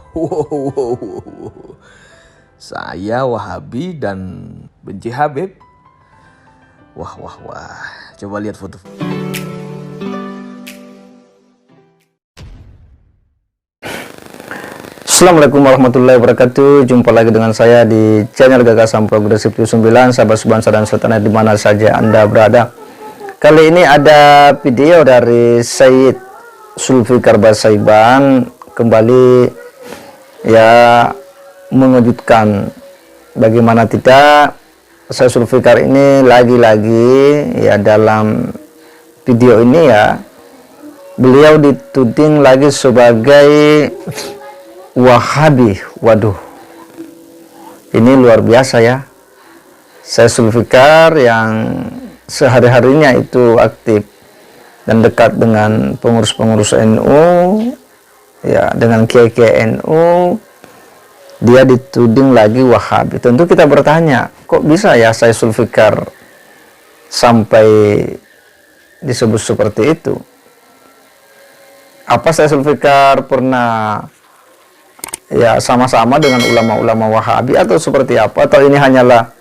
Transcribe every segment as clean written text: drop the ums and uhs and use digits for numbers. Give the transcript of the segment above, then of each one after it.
Wow. Saya Wahabi dan benci Habib. Wah, wah, wah. Coba lihat foto. Assalamualaikum warahmatullahi wabarakatuh. Jumpa lagi dengan saya di channel Gagasan Progresif 9, sahabat sebangsa dan setanah di mana saja Anda berada. Kali ini ada video dari Syed Zulfikar Basaiban kembali ya mengejutkan. Bagaimana tidak, Syed Zulfikar ini lagi-lagi ya dalam video ini ya beliau dituding lagi sebagai Wahabi. Waduh, ini luar biasa ya. Syed Zulfikar yang sehari-harinya itu aktif dan dekat dengan pengurus-pengurus NU ya, dengan kiai-kiai NU, dia dituding lagi Wahabi. Tentu kita bertanya, kok bisa ya Syed Zulfikar sampai disebut seperti itu? Apa Syed Zulfikar pernah ya sama-sama dengan ulama-ulama Wahabi atau seperti apa? Atau ini hanyalah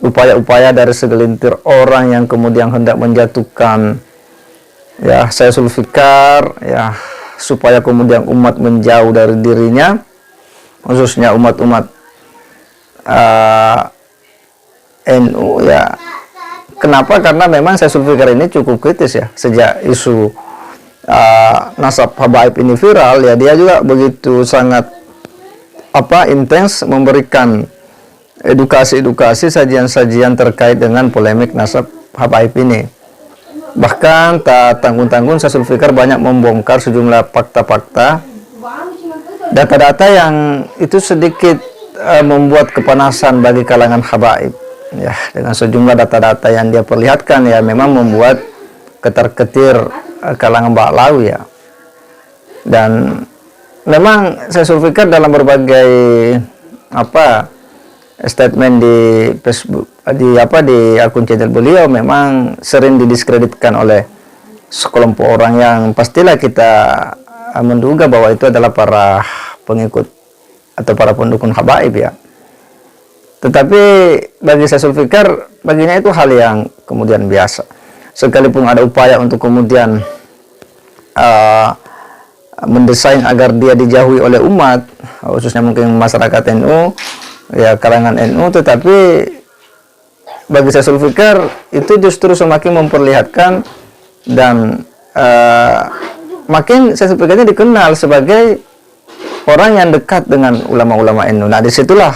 upaya-upaya dari segelintir orang yang kemudian hendak menjatuhkan ya Syed Zulfikar ya, supaya kemudian umat menjauh dari dirinya, khususnya umat-umat NU ya. Kenapa? Karena memang Syed Zulfikar ini cukup kritis ya. Sejak isu nasab habaib ini viral ya, dia juga begitu sangat intens memberikan edukasi-edukasi, sajian-sajian terkait dengan polemik nasab habaib ini. Bahkan tak tanggung-tanggung Syed Zulfikar banyak membongkar sejumlah fakta-fakta, data-data yang itu sedikit membuat kepanasan bagi kalangan habaib ya. Dengan sejumlah data-data yang dia perlihatkan ya, memang membuat ketar-ketir kalangan ba'lawi ya. Dan memang Syed Zulfikar dalam berbagai statement di Facebook, di akun channel beliau, memang sering didiskreditkan oleh sekelompok orang yang pastilah kita menduga bahwa itu adalah para pengikut atau para pendukung habaib ya. Tetapi bagi Syed Zulfikar, baginya itu hal yang kemudian biasa. Sekalipun ada upaya untuk kemudian mendesain agar dia dijauhi oleh umat, khususnya mungkin masyarakat NU ya, kalangan NU, tetapi bagi Syed Zulfikar itu justru semakin memperlihatkan dan makin Syed Zulfikar ini dikenal sebagai orang yang dekat dengan ulama-ulama NU. Nah, disitulah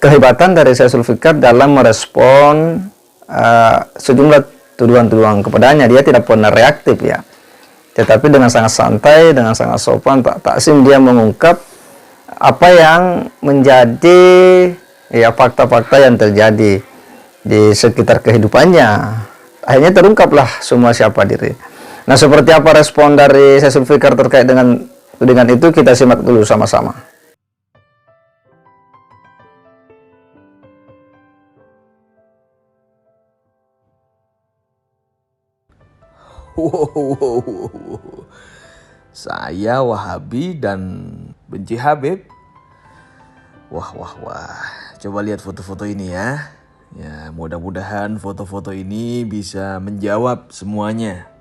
kehebatan dari Syed Zulfikar dalam merespon sejumlah tuduhan-tuduhan kepadanya. Dia tidak pernah reaktif ya, tetapi dengan sangat santai, dengan sangat sopan, taksim dia mengungkap apa yang menjadi ya fakta-fakta yang terjadi di sekitar kehidupannya. Akhirnya terungkaplah semua siapa diri. Nah, seperti apa respon dari Syed Zulfikar terkait dengan itu, kita simak dulu sama-sama. Wow. Saya Wahabi dan benci Habib. Wah, wah, wah. Coba lihat foto-foto ini ya. Ya, mudah-mudahan foto-foto ini bisa menjawab semuanya.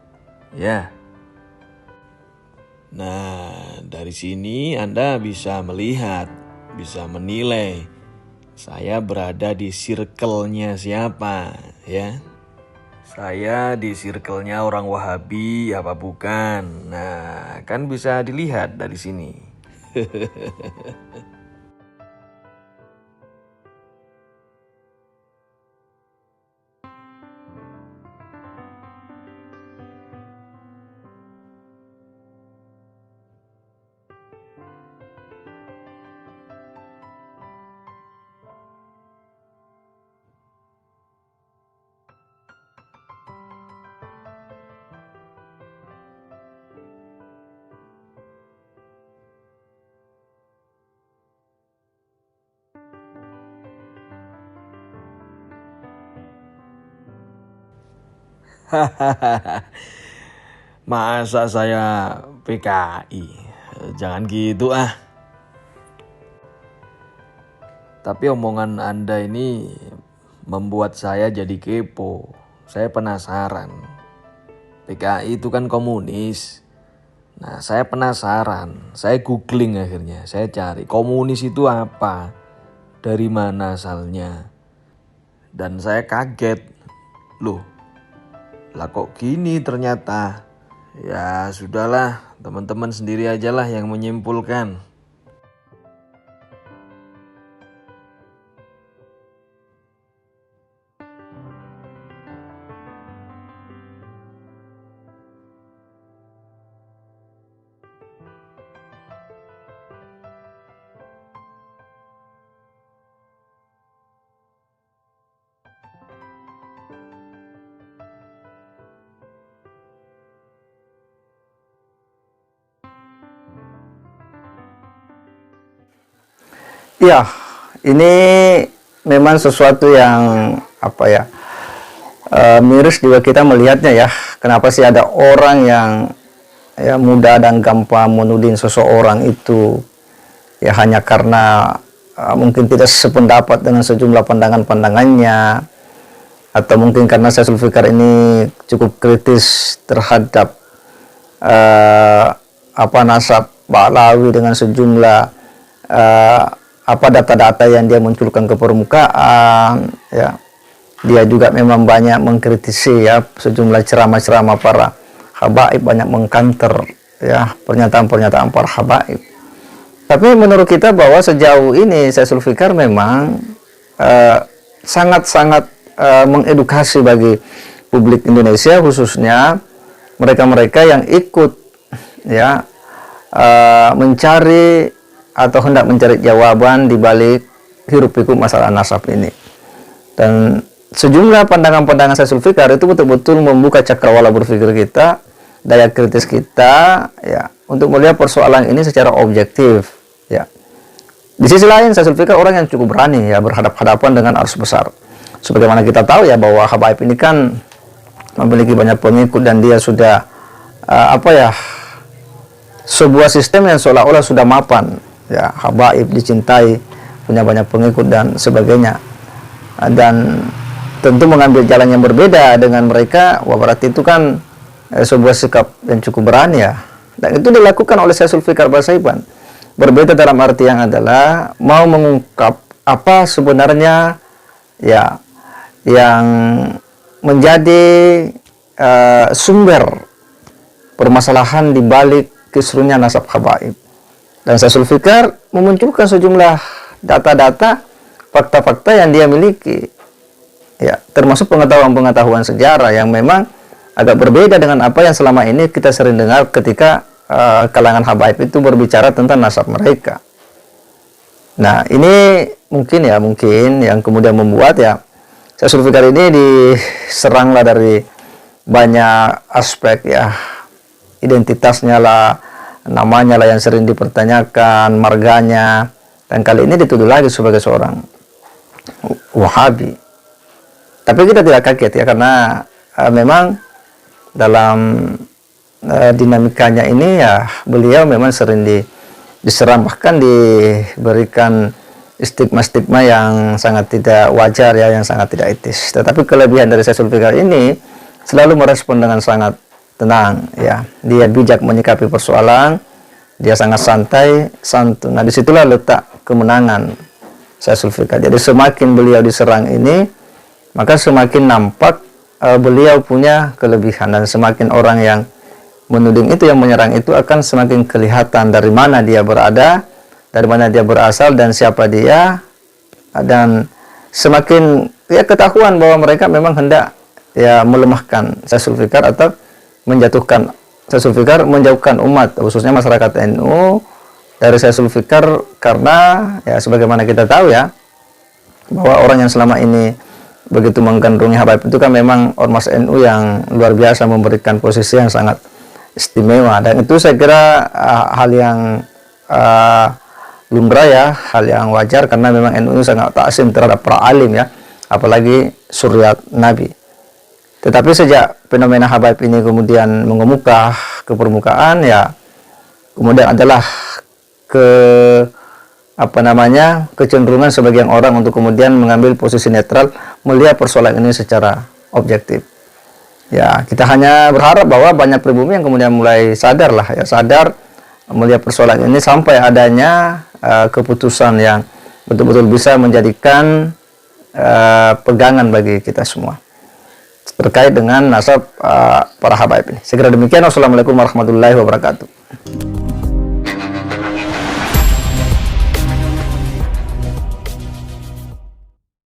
Ya. Nah, dari sini Anda bisa melihat, bisa menilai saya berada di circle-nya siapa, ya. Saya di circle-nya orang Wahabi apa bukan? Nah, kan bisa dilihat dari sini. Masa saya PKI? Jangan gitu ah. Tapi omongan Anda ini membuat saya jadi kepo. Saya penasaran. PKI itu kan komunis. Nah, saya penasaran. Saya googling akhirnya. Saya cari komunis itu apa? Dari mana asalnya? Dan saya kaget. Loh, lah kok gini ternyata? Ya sudahlah, teman-teman sendiri aja lah yang menyimpulkan. Ya, ini memang sesuatu yang apa ya, miris juga kita melihatnya ya. Kenapa sih ada orang yang ya mudah dan gampang menuding seseorang itu ya hanya karena mungkin tidak sependapat dengan sejumlah pandangan-pandangannya, atau mungkin karena Syaikhul Fikar ini cukup kritis terhadap nasab Ba'lawi dengan sejumlah data-data yang dia munculkan ke permukaan ya. Dia juga memang banyak mengkritisi ya sejumlah ceramah-ceramah para habaib, banyak mengkanter ya pernyataan-pernyataan para habaib. Tapi menurut kita bahwa sejauh ini Syaikhul Fikar memang sangat-sangat mengedukasi bagi publik Indonesia, khususnya mereka-mereka yang ikut ya mencari atau hendak mencari jawaban di balik hiruk pikuk masalah nasab ini. Dan sejumlah pandangan-pandangan Syaikhul Fikar itu betul-betul membuka cakrawala berpikir kita, daya kritis kita ya, untuk melihat persoalan ini secara objektif ya. Di sisi lain Syaikhul Fikar orang yang cukup berani ya, berhadapan-hadapan dengan arus besar. Sebagaimana kita tahu ya bahwa habaib ini kan memiliki banyak pengikut dan dia sudah sebuah sistem yang seolah-olah sudah mapan ya, habaib dicintai, punya banyak pengikut dan sebagainya. Dan tentu mengambil jalan yang berbeda dengan mereka, wah berarti itu kan sebuah sikap yang cukup berani ya. Dan itu dilakukan oleh Syaikhul Fikar Barsaiban. Berbeda dalam arti yang adalah mau mengungkap apa sebenarnya ya yang menjadi sumber permasalahan di balik kisruhnya nasab habaib. Dan Syaikhul Fikar memunculkan sejumlah data-data, fakta-fakta yang dia miliki ya, termasuk pengetahuan-pengetahuan sejarah yang memang agak berbeda dengan apa yang selama ini kita sering dengar ketika kalangan habaib itu berbicara tentang nasab mereka. Nah, ini mungkin yang kemudian membuat ya Syaikhul Fikar ini diseranglah dari banyak aspek ya, identitasnya lah, namanya lah yang sering dipertanyakan, marganya, dan kali ini dituduh lagi sebagai seorang Wahabi. Tapi kita tidak kaget ya, karena memang dalam dinamikanya ini ya beliau memang sering diserang, bahkan diberikan stigma-stigma yang sangat tidak wajar ya, yang sangat tidak etis. Tetapi kelebihan dari Syaikhul Fikar ini selalu merespon dengan sangat tenang ya, dia bijak menyikapi persoalan, dia sangat santai, santun. Nah, disitulah letak kemenangan Syaikhul Fikar. Jadi semakin beliau diserang ini, maka semakin nampak beliau punya kelebihan, dan semakin orang yang menuding itu, yang menyerang itu, akan semakin kelihatan dari mana dia berada, dari mana dia berasal, dan siapa dia, dan semakin ya ketahuan bahwa mereka memang hendak ya melemahkan Syaikhul Fikar atau menjatuhkan Syaikhul Fikar, menjauhkan umat khususnya masyarakat NU dari Syaikhul Fikar, karena ya sebagaimana kita tahu ya bahwa orang yang selama ini begitu menggandrungi habaib itu kan memang ormas NU yang luar biasa, memberikan posisi yang sangat istimewa, dan itu saya kira hal yang lumrah ya, hal yang wajar, karena memang NU sangat takzim terhadap para alim ya, apalagi suriat Nabi. Tetapi sejak fenomena habaib ini kemudian mengemuka ke permukaan ya, kemudian adalah kecenderungan sebagian orang untuk kemudian mengambil posisi netral, melihat persoalan ini secara objektif. Ya, kita hanya berharap bahwa banyak pribumi yang kemudian mulai sadar melihat persoalan ini sampai adanya keputusan yang betul-betul bisa menjadikan pegangan bagi kita semua terkait dengan nasab para habaib ini. Segera demikian. Wassalamualaikum warahmatullahi wabarakatuh.